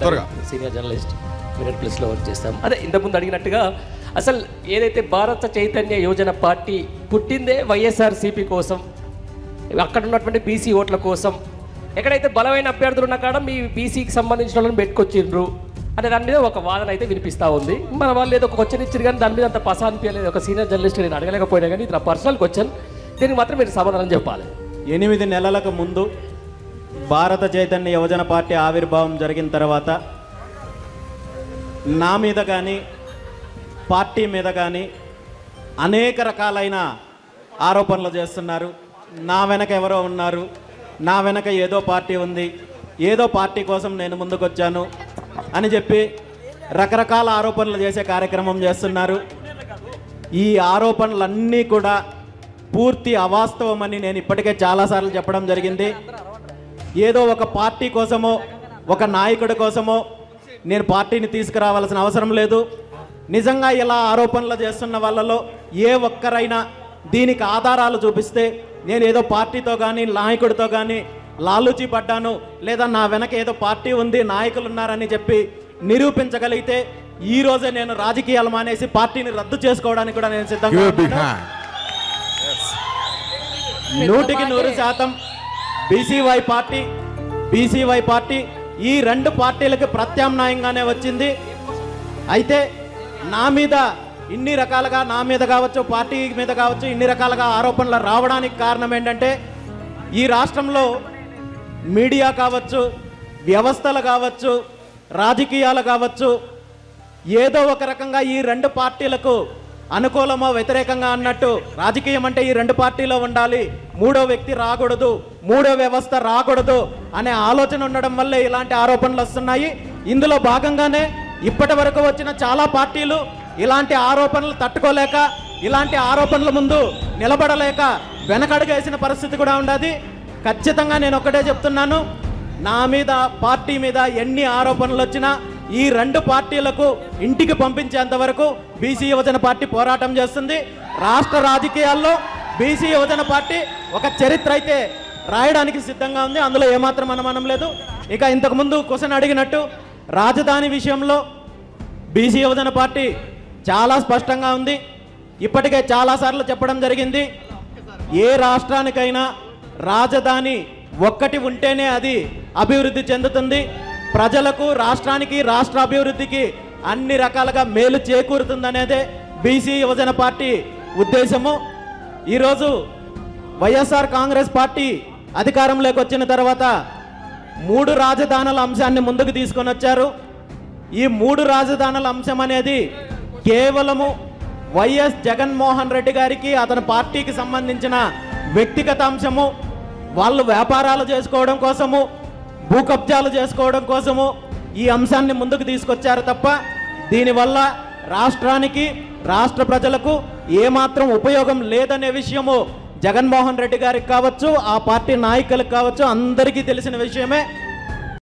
Senior journalist mirror ప్లస్లో work చేస్తాం. అదే ఇంతకుముందు అడిగినట్టుగా అసలు ఏదైతే భారత చైతన్య యోజన పార్టీ పుట్టిందే వైఎస్ఆర్సీపీ కోసం, అక్కడ ఉన్నటువంటి బీసీ ఓట్ల కోసం, ఎక్కడైతే బలమైన అభ్యర్థులు ఉన్న కాడ మీ బీసీకి సంబంధించిన వాళ్ళని పెట్టుకొచ్చిండ్రు అనే దాని మీద ఒక వాదన అయితే వినిపిస్తూ ఉంది. మన వాళ్ళు ఏదో ఒక క్వశ్చన్ ఇచ్చారు కానీ దాని మీద అంత పసా అనిపించలేదు. ఒక సీనియర్ జర్నలిస్ట్ నేను అడగలేకపోయినా కానీ ఇది నా పర్సనల్ క్వశ్చన్, దీనికి మాత్రం మీరు సమాధానం చెప్పాలి. 8 నెలలకు ముందు భారత చైతన్య యువజన పార్టీ ఆవిర్భావం జరిగిన తర్వాత నా మీద కానీ పార్టీ మీద కానీ అనేక రకాలైన ఆరోపణలు చేస్తున్నారు. నా వెనక ఎవరో ఉన్నారు, నా వెనక ఏదో పార్టీ ఉంది, ఏదో పార్టీ కోసం నేను ముందుకొచ్చాను అని చెప్పి రకరకాల ఆరోపణలు చేసే కార్యక్రమం చేస్తున్నారు. ఈ ఆరోపణలన్నీ కూడా పూర్తి అవాస్తవమని నేను ఇప్పటికే చాలాసార్లు చెప్పడం జరిగింది. ఏదో ఒక పార్టీ కోసమో ఒక నాయకుడి కోసమో నేను పార్టీని తీసుకురావాల్సిన అవసరం లేదు. నిజంగా ఇలా ఆరోపణలు చేస్తున్న వాళ్ళలో ఏ ఒక్కరైనా దీనికి ఆధారాలు చూపిస్తే, నేను ఏదో పార్టీతో కానీ నాయకుడితో కానీ లాలూచి పడ్డాను లేదా నా వెనక ఏదో పార్టీ ఉంది నాయకులు ఉన్నారని చెప్పి నిరూపించగలిగితే ఈ రోజే నేను రాజకీయాలు మానేసి పార్టీని రద్దు చేసుకోవడానికి కూడా నేను సిద్ధంగా ఉన్నాను. 100% బీసీవై పార్టీ ఈ రెండు పార్టీలకు ప్రత్యామ్నాయంగానే వచ్చింది. అయితే నా మీద ఇన్ని రకాలుగా, నా మీద కావచ్చు పార్టీ మీద కావచ్చు, ఇన్ని రకాలుగా ఆరోపణలు రావడానికి కారణం ఏంటంటే ఈ రాష్ట్రంలో మీడియా కావచ్చు, వ్యవస్థలు కావచ్చు, రాజకీయాలు కావచ్చు, ఏదో ఒక రకంగా ఈ రెండు పార్టీలకు అనుకూలమో వ్యతిరేకంగా అన్నట్టు రాజకీయం అంటే ఈ రెండు పార్టీలో ఉండాలి, మూడో వ్యక్తి రాకూడదు, మూడో వ్యవస్థ రాకూడదు అనే ఆలోచన ఉండడం వల్లే ఇలాంటి ఆరోపణలు వస్తున్నాయి. ఇందులో భాగంగానే ఇప్పటి వరకు వచ్చిన చాలా పార్టీలు ఇలాంటి ఆరోపణలు తట్టుకోలేక, ఇలాంటి ఆరోపణల ముందు నిలబడలేక వెనకడుగేసిన పరిస్థితి కూడా ఉండదు. ఖచ్చితంగా నేను ఒకటే చెప్తున్నాను, నా మీద పార్టీ మీద ఎన్ని ఆరోపణలు వచ్చినా ఈ రెండు పార్టీలకు ఇంటికి పంపించేంత వరకు బీసీ యువజన పార్టీ పోరాటం చేస్తుంది. రాష్ట్ర రాజకీయాల్లో బీసీ యువజన పార్టీ ఒక చరిత్ర అయితే రాయడానికి సిద్ధంగా ఉంది, అందులో ఏమాత్రం అనుమానం లేదు. ఇక ఇంతకుముందు క్వశ్చన్ అడిగినట్టు రాజధాని విషయంలో బీసీ యువజన పార్టీ చాలా స్పష్టంగా ఉంది. ఇప్పటికే చాలాసార్లు చెప్పడం జరిగింది, ఏ రాష్ట్రానికైనా రాజధాని ఒక్కటి ఉంటేనే అది అభివృద్ధి చెందుతుంది, ప్రజలకు, రాష్ట్రానికి, రాష్ట్ర అభివృద్ధికి అన్ని రకాలుగా మేలు చేకూరుతుందనేదే బీసీ యువజన పార్టీ ఉద్దేశము. ఈరోజు వైఎస్ఆర్ కాంగ్రెస్ పార్టీ అధికారంలోకి వచ్చిన తర్వాత 3 రాజధానుల అంశాన్ని ముందుకు తీసుకొని వచ్చారు. ఈ 3 రాజధానుల అంశం అనేది కేవలము వైఎస్ జగన్మోహన్ రెడ్డి గారికి, అతని పార్టీకి సంబంధించిన వ్యక్తిగత అంశము. వాళ్ళు వ్యాపారాలు చేసుకోవడం కోసము, భూ కబ్జాలు చేసుకోవడం కోసము ఈ అంశాన్ని ముందుకు తీసుకొచ్చారు తప్ప దీనివల్ల రాష్ట్రానికి, రాష్ట్ర ప్రజలకు ఏమాత్రం ఉపయోగం లేదనే విషయము జగన్మోహన్ రెడ్డి గారికి కావచ్చు, ఆ పార్టీ నాయకులకు కావచ్చు అందరికీ తెలిసిన విషయమే.